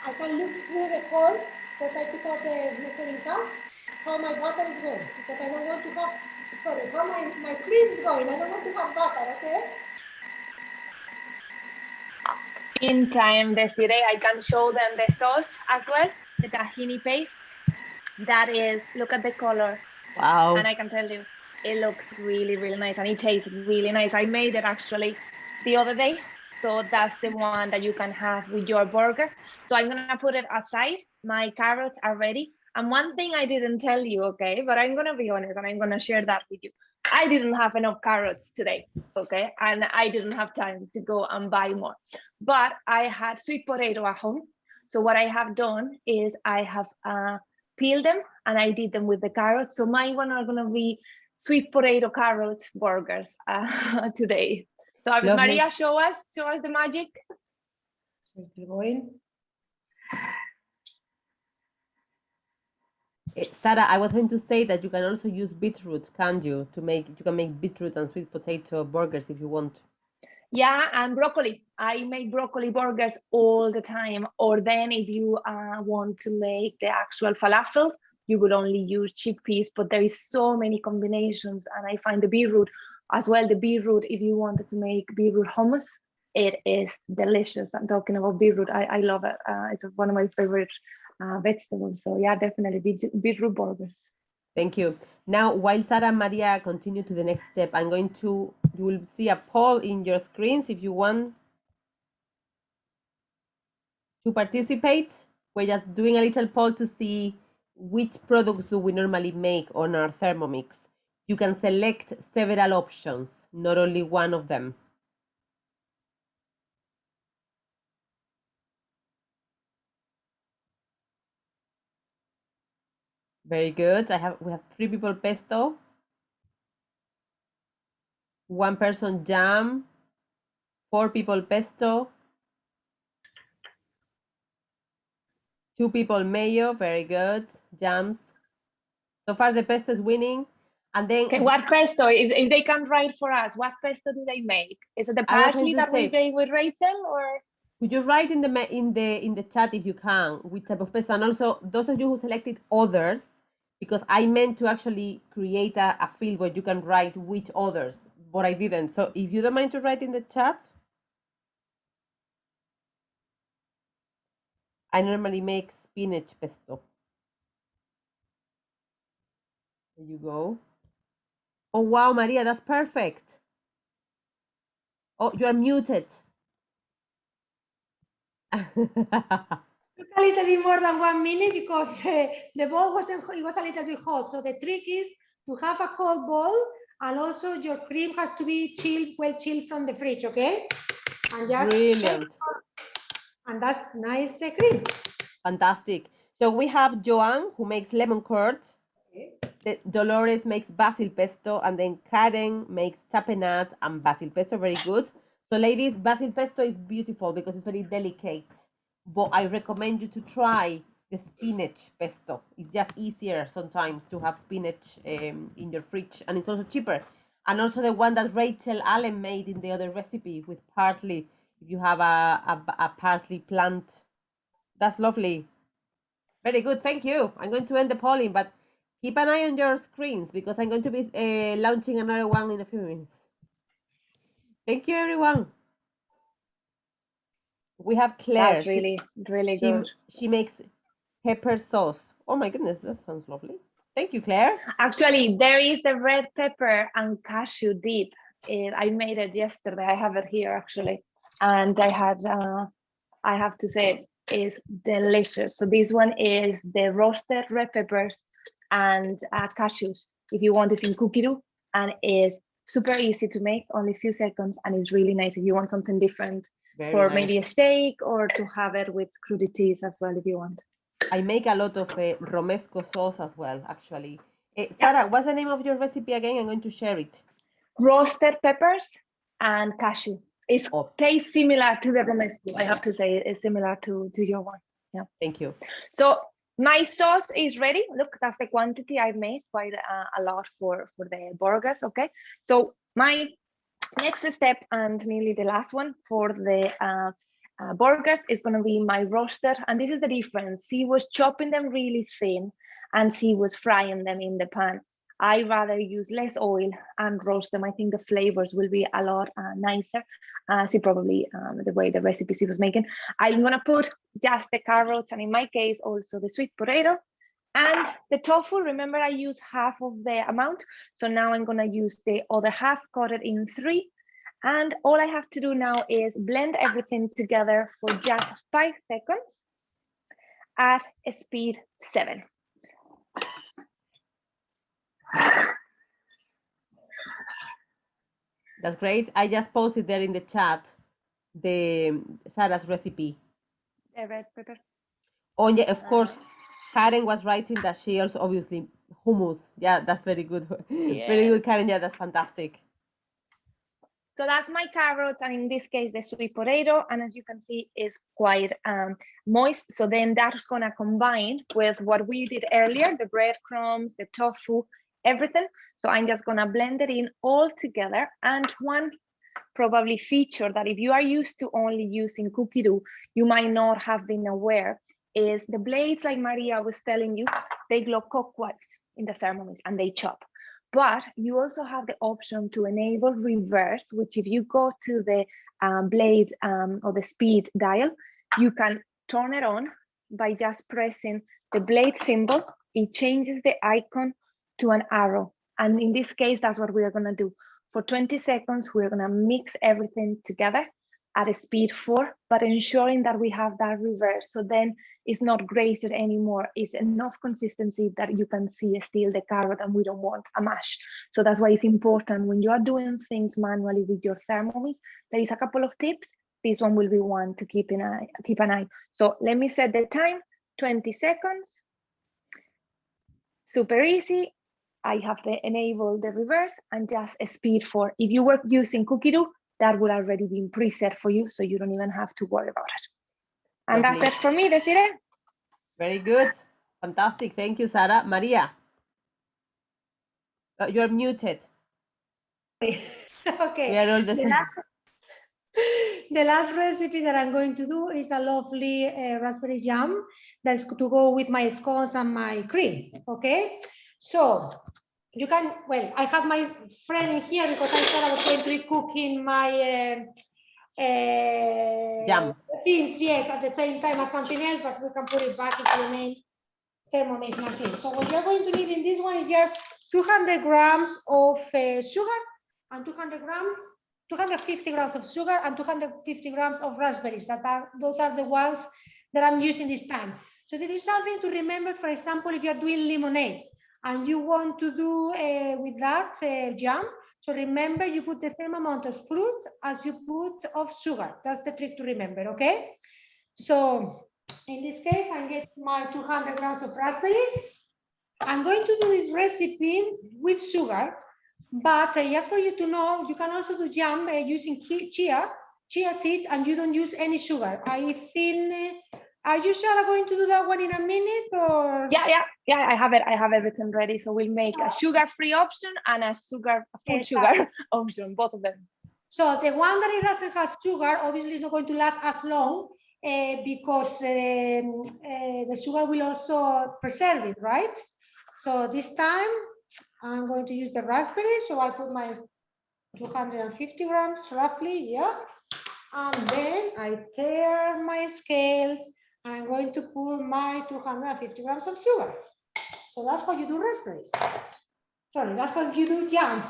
I can look through the code, because I took out the measuring cup, how my butter is going, because I don't want to have, sorry, how my cream is going. I don't want to have butter, okay? In time, Desiree, I can show them the sauce as well, the tahini paste. That is, look at the color. Wow. And I can tell you, it looks really, really nice, and it tastes really nice. I made it actually the other day. So that's the one that you can have with your burger. So I'm gonna put it aside. My carrots are ready. And one thing I didn't tell you, okay, but I'm gonna be honest and I'm gonna share that with you. I didn't have enough carrots today, okay? And I didn't have time to go and buy more. But I had sweet potato at home. So what I have done is I have peeled them and I did them with the carrots. So my one are gonna be sweet potato carrot burgers today. So Lovely. Maria, show us the magic. Sarah, I was going to say that you can also use beetroot, can't you? You can make beetroot and sweet potato burgers if you want. Yeah, and broccoli. I make broccoli burgers all the time. Or then if you want to make the actual falafels, you would only use chickpeas, but there is so many combinations. And I find the beetroot as well. The beetroot, if you wanted to make beetroot hummus, it is delicious. I'm talking about beetroot. I love it. It's one of my favorite vegetables. So yeah, definitely beetroot burgers. Thank you. Now, while Sarah and Maria continue to the next step, you will see a poll in your screens if you want to participate. We're just doing a little poll to see which products do we normally make on our Thermomix. You can select several options, not only one of them. Very good. We have 3 people pesto, 1 person jam, 4 people pesto, 2 people mayo. Very good. Jams. So far the pesto is winning. And then okay, what pesto? If they can write for us, what pesto do they make? Is it the parsley that we made with Rachel, or? Would you write in the chat if you can which type of pesto? And also those of you who selected others, because I meant to actually create a field where you can write which others, but I didn't. So if you don't mind to write in the chat. I normally make spinach pesto. There you go. Oh wow, Maria, that's perfect. Oh, you are muted. Took a little bit more than 1 minute because the bowl it was a little bit hot. So the trick is to have a cold bowl, and also your cream has to be chilled, well chilled from the fridge, okay? And just brilliant. And that's nice cream. Fantastic. So we have Joanne who makes lemon curd. Okay. Dolores makes basil pesto, and then Karen makes tapenade and basil pesto. Very good. So ladies, basil pesto is beautiful because it's very delicate. But I recommend you to try the spinach pesto. It's just easier sometimes to have spinach in your fridge, and it's also cheaper. And also the one that Rachel Allen made in the other recipe with parsley. If you have a parsley plant, that's lovely. Very good, thank you. I'm going to end the polling, but keep an eye on your screens because I'm going to be launching another one in a few minutes. Thank you, everyone. We have Claire. That's really good. She makes pepper sauce. Oh my goodness, that sounds lovely. Thank you, Claire. Actually, there is the red pepper and cashew dip. I made it yesterday. I have it here actually, and I have to say it's delicious. So this one is the roasted red peppers and cashews. If you want this in cookie dough, and it's super easy to make, only a few seconds, and it's really nice if you want something different Very for nice. maybe a steak or to have it with crudités as well if you want. I make a lot of romesco sauce as well, actually. Sarah, what's the name of your recipe again? I'm going to share it. Roasted peppers and cashew. It Oh. tastes similar to the romesco. I have to say it's similar to your one. Yeah. Thank you. So my sauce is ready. Look, that's the quantity I've made, quite a lot for the burgers. Okay. So my next step, and nearly the last one for the burgers, is going to be my roaster. And this is the difference. She was chopping them really thin and she was frying them in the pan. I rather use less oil and roast them. I think the flavors will be a lot nicer. See, probably the way the recipe she was making. I'm going to put just the carrots, and in my case, also the sweet potato. And the tofu, remember I used half of the amount. So now I'm going to use the other half, cut it in 3. And all I have to do now is blend everything together for just 5 seconds at speed 7. That's great. I just posted there in the chat the Sarah's recipe. The red pepper. Oh yeah, of course. Karen was writing that she also obviously hummus. Yeah, that's very good. Very good, Karen. Yeah, that's fantastic. So that's my carrots, and in this case, the sweet potato. And as you can see, is quite moist. So then that's gonna combine with what we did earlier, the breadcrumbs, the tofu, everything. So I'm just gonna blend it in all together. And one probably feature that if you are used to only using cookie dough, you might not have been aware, is the blades, like Maria was telling you, they glow clockwise in the Thermomix and they chop. But you also have the option to enable reverse, which if you go to the blade or the speed dial, you can turn it on by just pressing the blade symbol. It changes the icon to an arrow. And in this case, that's what we are gonna do. For 20 seconds, we're gonna mix everything together at a speed 4, but ensuring that we have that reverse. So then it's not grated anymore. It's enough consistency that you can see still the carrot, and we don't want a mash. So that's why it's important when you are doing things manually with your Thermomix. There is a couple of tips. This one will be one to keep an eye. So let me set the time, 20 seconds. Super easy. I have enabled the reverse and just a speed 4. If you were using cookie dough, that would already been preset for you, so you don't even have to worry about it. And Lovely. that's it for me, Desiree. Very good. Fantastic. Thank you, Sarah. Maria, you're muted. Okay. We are all the same. The last recipe that I'm going to do is a lovely raspberry jam that's to go with my scones and my cream. Okay, so you can, well, I have my friend here because I thought I was going to be cooking my Jam. beans, yes, at the same time as something else, but we can put it back into the main Thermomix machine. So what you're going to need in this one is just 200 grams of sugar and 250 grams of sugar and 250 grams of raspberries. Those are the ones that I'm using this time. So this is something to remember. For example, if you're doing lemonade and you want to do with that jam, so remember you put the same amount of fruit as you put of sugar. That's the trick to remember, okay? So in this case, I'm getting my 200 grams of raspberries. I'm going to do this recipe with sugar, but just for you to know, you can also do jam using chia seeds, and you don't use any sugar. I think, are you sure going to do that one in a minute, or? Yeah, I have it. I have everything ready. So we'll make a sugar-free option and a full sugar option, both of them. So the one that it doesn't have sugar, obviously is not going to last as long because the sugar will also preserve it, right? So this time I'm going to use the raspberry. So I put my 250 grams roughly, yeah. And then I tear my scales and I'm going to put my 250 grams of sugar. So that's how you do raspberries. Sorry, that's how you do jam.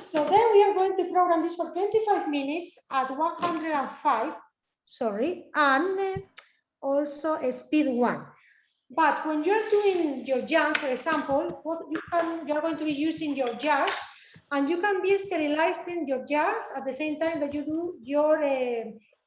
So then we are going to program this for 25 minutes at 105, sorry, and also a speed 1. But when you're doing your jam, for example, you're going to be using your jars, and you can be sterilizing your jars at the same time that you do your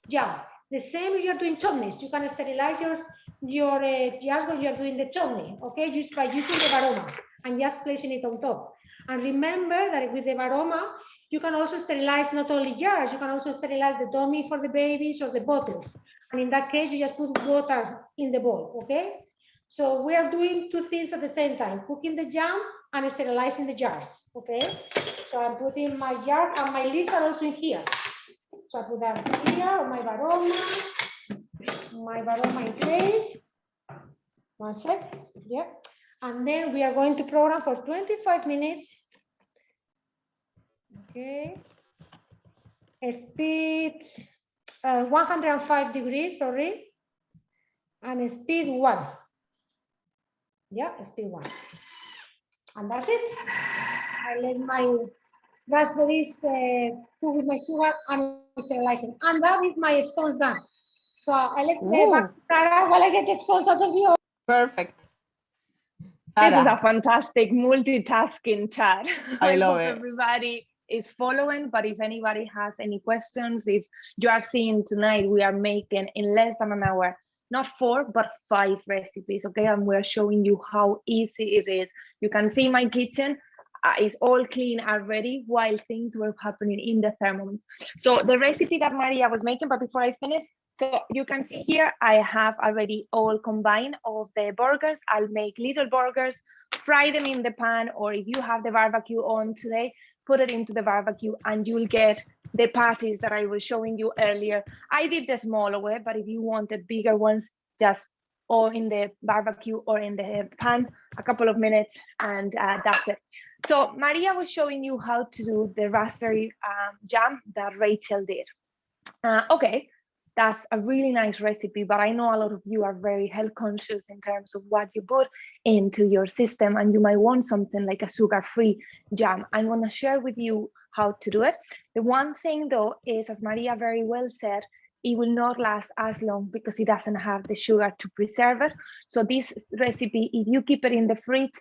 jam. The same if you're doing chutneys. You can sterilize your jars when you're doing the chutney, okay? Just by using the Varoma and just placing it on top. And remember that with the Varoma, you can also sterilize not only jars, you can also sterilize the dummy for the babies or the bottles. And in that case, you just put water in the bowl, okay? So we are doing two things at the same time, cooking the jam and sterilizing the jars, okay? So I'm putting my jar and my lids are also in here. So I put that here on my Varoma in place. One sec, yeah. And then we are going to program for 25 minutes. Okay. Speed 105 degrees, sorry. And speed 1. Yeah, speed 1. And that's it. I let my raspberries cook with my sugar and sterilizing. And that is my scones done. So I let Sarah while I get the scones out of the oven. Perfect. This is a Sarah, fantastic multitasking chat. I love hope it. everybody is following, but if anybody has any questions, if you are seeing tonight, we are making in less than an hour, not 4, but 5 recipes, okay? And we're showing you how easy it is. You can see my kitchen is all clean already while things were happening in the Thermomix. So the recipe that Maria was making, but before I finish, so you can see here, I have already all combined of the burgers. I'll make little burgers, fry them in the pan, or if you have the barbecue on today, put it into the barbecue and you'll get the patties that I was showing you earlier. I did the smaller way, but if you wanted bigger ones, just or in the barbecue or in the pan, a couple of minutes, and that's it. So Maria was showing you how to do the raspberry jam that Rachel did. Okay, that's a really nice recipe, but I know a lot of you are very health conscious in terms of what you put into your system, and you might want something like a sugar-free jam. I'm going to share with you how to do it. The one thing though is, as Maria very well said, it will not last as long because it doesn't have the sugar to preserve it. So this recipe, if you keep it in the fridge,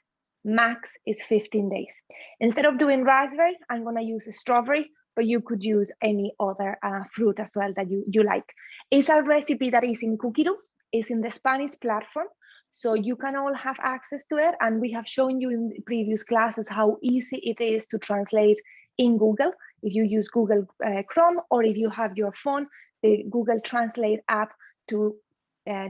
max is 15 days. Instead of doing raspberry, I'm going to use a strawberry, but you could use any other fruit as well that you like. It's a recipe that is in Cookido, it's in the Spanish platform, so you can all have access to it. And we have shown you in previous classes how easy it is to translate in Google. If you use Google Chrome, or if you have your phone, the Google Translate app to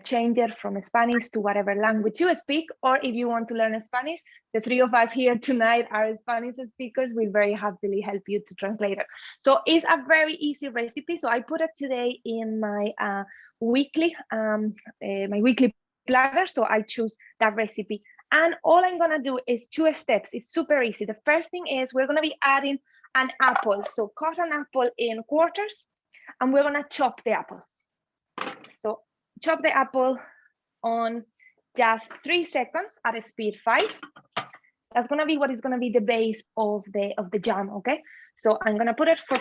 change it from Spanish to whatever language you speak, or if you want to learn Spanish, the 3 of us here tonight are Spanish speakers. We'll very happily help you to translate it. So it's a very easy recipe. So I put it today in my weekly planner. So I choose that recipe. And all I'm gonna do is 2 steps. It's super easy. The first thing is we're gonna be adding an apple. So cut an apple in quarters, and we're gonna chop the apple. So chop the apple on just 3 seconds at a speed 5. That's gonna be what is gonna be the base of the jam, okay? So I'm gonna put it for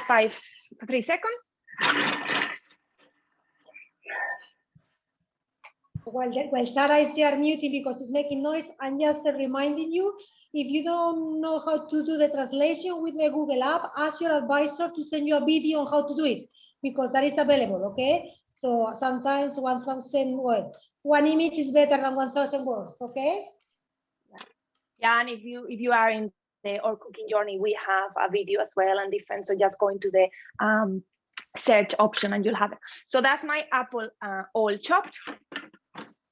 3 seconds. While Sarah is there muting because it's making noise, I'm just reminding you, if you don't know how to do the translation with the Google app, ask your advisor to send you a video on how to do it, because that is available, okay? So sometimes 1,000 words. One image is better than 1,000 words, okay? Yeah, and if you are in the Our Cooking Journey, we have a video as well and different. So just go into the search option and you'll have it. So that's my apple all chopped.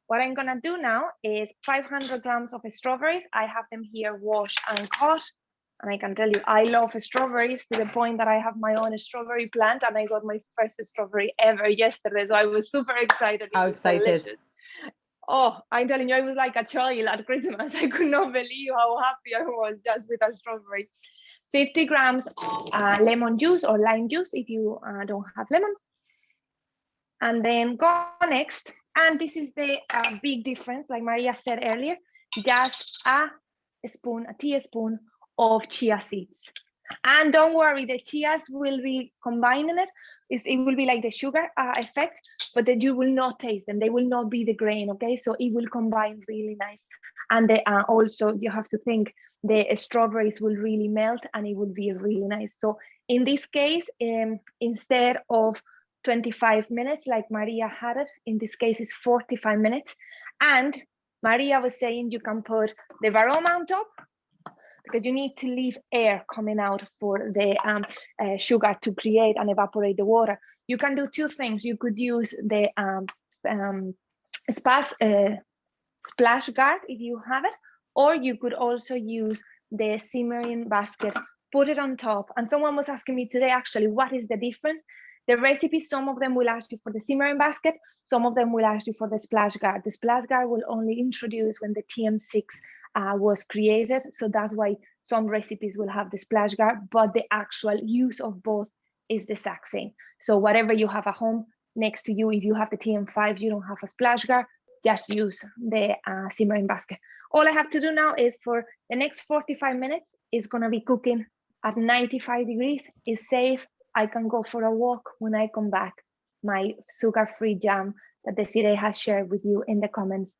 What I'm gonna do now is 500 grams of strawberries. I have them here washed and cut. And I can tell you, I love strawberries to the point that I have my own strawberry plant, and I got my first strawberry ever yesterday. So I was super excited. How excited. Delicious. Oh, I'm telling you, I was like a child at Christmas. I could not believe how happy I was just with a strawberry. 50 grams of lemon juice or lime juice if you don't have lemons. And then go next. And this is the big difference, like Maria said earlier, just a teaspoon of chia seeds. And don't worry, the chias will be combining it. It will be like the sugar effect, but then you will not taste them. They will not be the grain, okay? So it will combine really nice. And also you have to think the strawberries will really melt and it will be really nice. So in this case, instead of 25 minutes, like Maria had it. In this case, it's 45 minutes. And Maria was saying you can put the varoma on top, because you need to leave air coming out for the sugar to create and evaporate the water. You can do two things. You could use the splash guard if you have it, or you could also use the simmering basket, put it on top. And someone was asking me today, actually, what is the difference? The recipe, some of them will ask you for the simmering basket, some of them will ask you for the splash guard. The splash guard will only introduce when the TM6 was created. So that's why some recipes will have the splash guard, but the actual use of both is the exact same. So whatever you have at home next to you, if you have the TM5, you don't have a splash guard, just use the simmering basket. All I have to do now is for the next 45 minutes, it's gonna be cooking at 95 degrees. It's safe. I can go for a walk. When I come back, my sugar-free jam that Desiree has shared with you in the comments,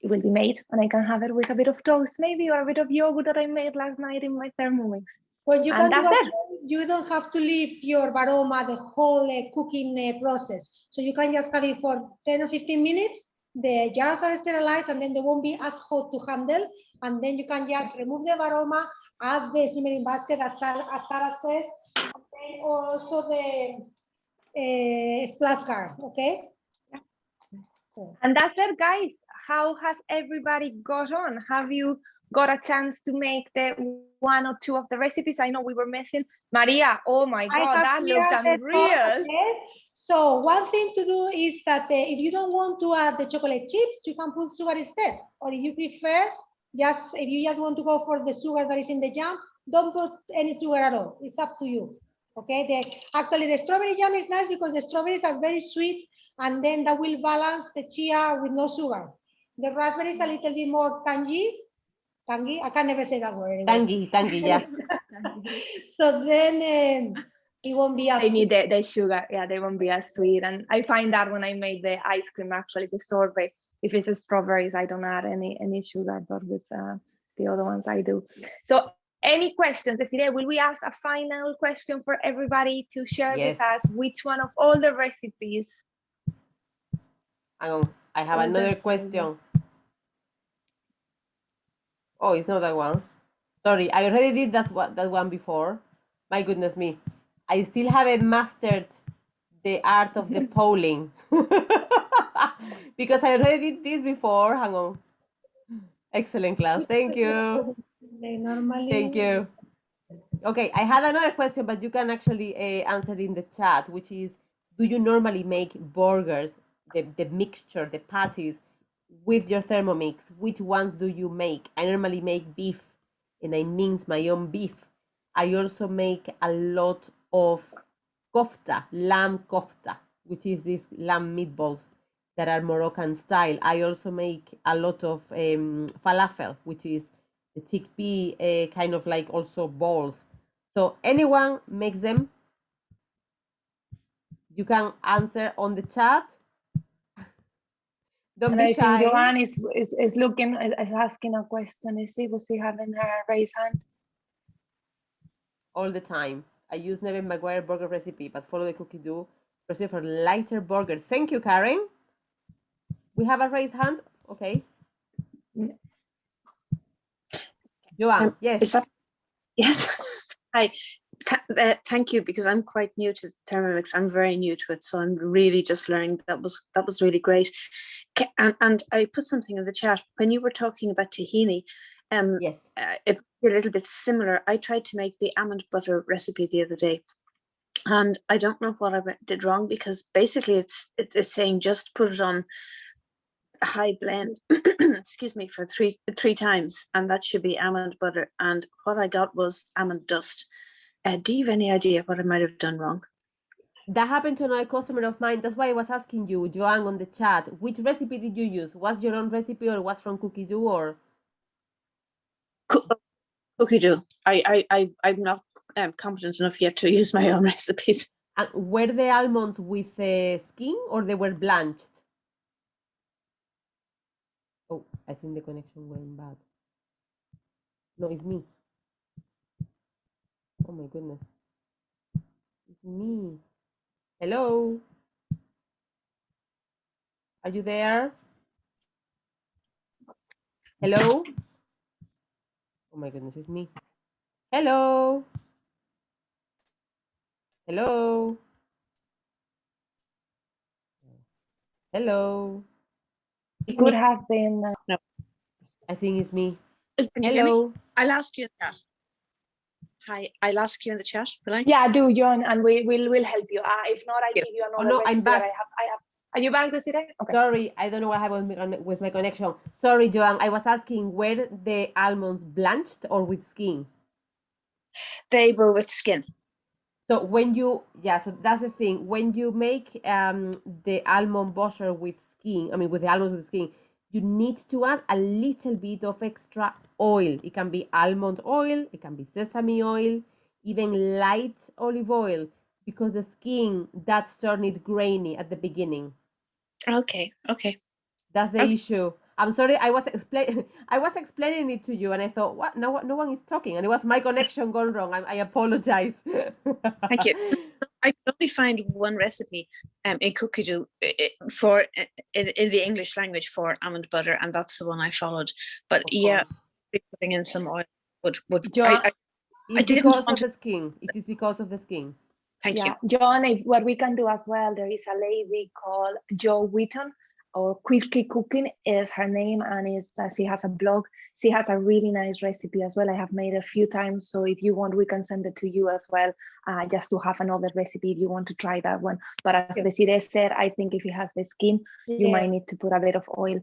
it will be made, and I can have it with a bit of toast, maybe, or a bit of yogurt that I made last night in my Thermomix. Well, you And can that's do you don't have to leave your varoma the whole cooking process. So you can just have it for 10 or 15 minutes. The jars are sterilized, and then they won't be as hot to handle. And then you can just remove the varoma, add the simmering basket as Sarah says, and then also the splash guard, okay? So. And that's it, guys. How has everybody got on? Have you got a chance to make the one or two of the recipes? I know we were missing. Maria, oh my God, that looks unreal. So one thing to do is that if you don't want to add the chocolate chips, you can put sugar instead. Or if you prefer, if you just want to go for the sugar that is in the jam, don't put any sugar at all. It's up to you. Okay. Actually, the strawberry jam is nice because the strawberries are very sweet, and then that will balance the chia with no sugar. The raspberry is a little bit more tangy. Tangy? I can never say that word anymore. Tangy, yeah. So then it won't be as They need the sugar. Yeah, they won't be as sweet. And I find that when I make the ice cream, actually, the sorbet, if it's a strawberries, I don't add any sugar, but with the other ones I do. So any questions? Desiree, will we ask a final question for everybody to share with us which one of all the recipes? Hang on, I have another question. Oh, it's not that one. Sorry, I already did that one before. My goodness me. I still haven't mastered the art of the polling. Because I already did this before. Hang on. Excellent class. Thank you. Thank you. Okay, I had another question, but you can actually answer in the chat, which is, do you normally make burgers, the mixture, the patties, with your Thermomix? Which ones do you make? I normally make beef, and I mince my own beef. I also make a lot of kofta, lamb kofta, which is these lamb meatballs that are Moroccan style. I also make a lot of falafel, which is the chickpea kind of like also balls. So anyone makes them? You can answer on the chat. Don't be shy. I think Joanne is looking, is asking a question. Is she, was she having her raised hand? All the time. I use Nevin Maguire burger recipe, but follow the cookie dough recipe for lighter burger. Thank you, Karen. We have a raised hand. Okay. Joanne, yes. Yes. Hi. Thank you, because I'm quite new to Thermomix. I'm very new to it, so I'm really just learning. That was really great. And I put something in the chat when you were talking about tahini. Yes. It's a little bit similar. I tried to make the almond butter recipe the other day, and I don't know what I did wrong, because basically it's saying just put it on high blend excuse me, for three times, and that should be almond butter, and what I got was almond dust. Do you have any idea what I might have done wrong? That happened to another customer of mine. That's why I was asking you, Joanne, on the chat, which recipe did you use? Was your own recipe, or was from Cookie Dough, or? Cookie Dough. I'm not competent enough yet to use my own recipes. And were the almonds with skin, or they were blanched? Oh, I think the connection went bad. No, it's me. Oh my goodness. It's me. Hello? Are you there? Hello? Oh my goodness, it's me. Hello? Hello? Hello? It could have been. I think it's me. Can you hear me? Hello? I'll ask you in the chat. Hi, I'll ask you in the chat, will I? Yeah, do John, and we'll help you. If not, I Yeah. give you Oh another no, I'm recipe that back. I have. Are you back, Desiree? Okay. Sorry, I don't know what happened with my connection. Sorry, Joan. I was asking were the almonds blanched or with skin? They were with skin. So when you, yeah, so that's the thing. When you make the almond butter with skin, I mean with the almonds with skin, you need to add a little bit of extra oil. It can be almond oil, it can be sesame oil, even light olive oil, because the skin that's turn it grainy at the beginning. Okay, okay. That's the Okay. issue. I'm sorry, I was explaining it to you, and I thought, what? No, no one is talking, and it was my connection gone wrong. I apologize. Thank you. I could only find one recipe in Cookidoo for in the English language for almond butter, and that's the one I followed. But Of yeah, course. putting in some oil would John, I It's didn't because want of to. the skin. It is because of the skin. Thank yeah, you. John, what we can do as well, there is a lady called Jo Whitton, or Quirky Cooking is her name, and she has a blog. She has a really nice recipe as well. I have made a few times, so if you want, we can send it to you as well, just to have another recipe if you want to try that one. But as Desiree said, I think if it has the skin, you might need to put a bit of oil.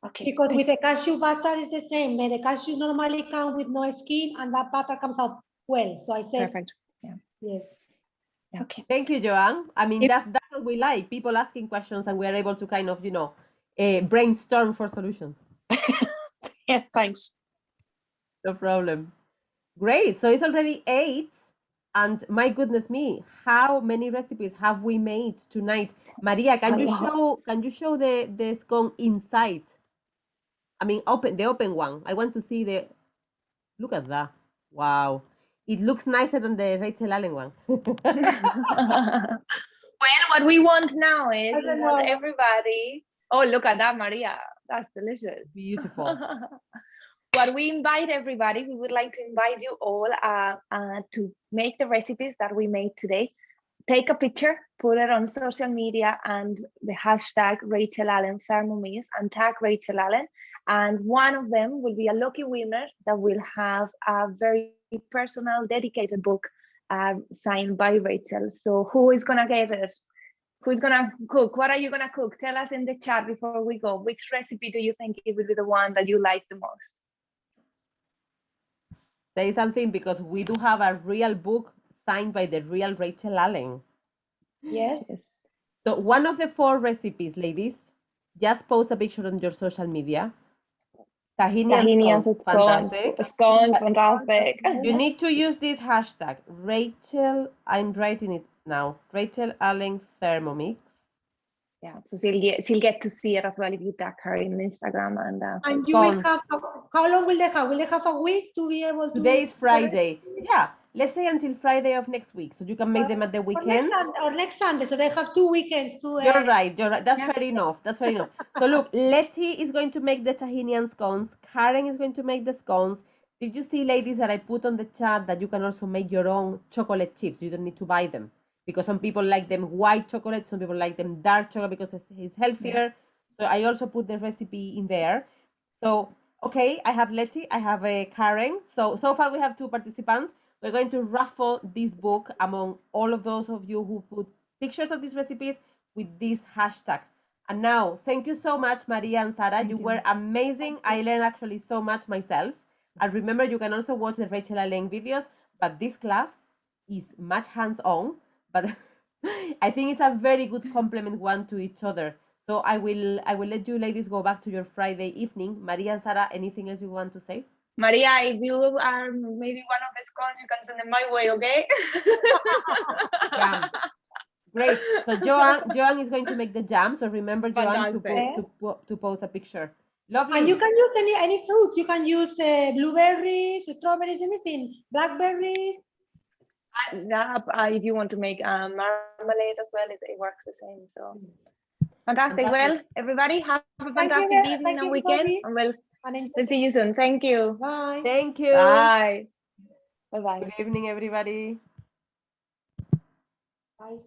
Okay. Because with the cashew butter it's the same. The cashews normally come with no skin, and that butter comes out well. So I said, Perfect. Yeah. yes. Okay. Thank you, Joanne. I mean, Yep. that's what we like. People asking questions, and we are able to kind of, brainstorm for solutions. Yeah. Thanks. No problem. Great. So it's already 8, and my goodness me, how many recipes have we made tonight? Maria, can you show the scone inside? I mean, the open one. I want to see the. Look at that! Wow, it looks nicer than the Rachel Allen one. Well, what we want now is I we don't want know. everybody. Oh, look at that, Maria. That's delicious. Beautiful. What we invite everybody, we would like to invite you all to make the recipes that we made today. Take a picture, put it on social media, and the hashtag Rachel Allen Thermomix, and tag Rachel Allen. And one of them will be a lucky winner that will have a very personal, dedicated book signed by Rachel. So who is gonna get it? Who's gonna cook? What are you gonna cook? Tell us in the chat before we go. Which recipe do you think it will be the one that you like the most? Say something, because we do have a real book signed by the real Rachel Allen. Yes. So one of the 4 recipes, ladies, just post a picture on your social media. Tahini and scones, fantastic. Scones, fantastic. You need to use this hashtag, Rachel, I'm writing it now, Rachel Allen Thermomix. Yeah, so she'll get to see it as well if you tag her in Instagram. And you will have, how long will they have? Will they have a week to be able to? Today is Friday. Yeah, let's say until Friday of next week, so you can make them at the weekend. Or next Sunday, so they have 2 weekends to. You're right. That's fair enough. That's fair enough. So look, Letty is going to make the tahini and scones. Karen is going to make the scones. Did you see, ladies, that I put on the chat that you can also make your own chocolate chips? You don't need to buy them, because some people like them white chocolate, some people like them dark chocolate because it's healthier. So I also put the recipe in there. So, okay, I have Letty, I have Karen. So far we have 2 participants. We're going to raffle this book among all of those of you who put pictures of these recipes with this hashtag. And now, thank you so much, Maria and Sarah. You were amazing. I learned actually so much myself. And remember, you can also watch the Rachel Allen videos, but this class is much hands-on. But I think it's a very good complement one to each other. So I will let you ladies go back to your Friday evening. Maria and Sarah, anything else you want to say? Maria, if you are maybe one of the scones, you can send them my way, okay? Yeah. Great. So Joan is going to make the jam. So remember, Joan, to post a picture. Lovely. And you can use any fruits. You can use blueberries, strawberries, anything. Blackberries. If you want to make marmalade as well, it works the same. So fantastic. Fantastic. Well, everybody have a Thank you, fantastic evening thank and you, weekend, everybody. and we'll And enjoy. see you soon. Thank you. Bye. Thank you. Bye. Bye. Bye. Good evening, everybody. Bye.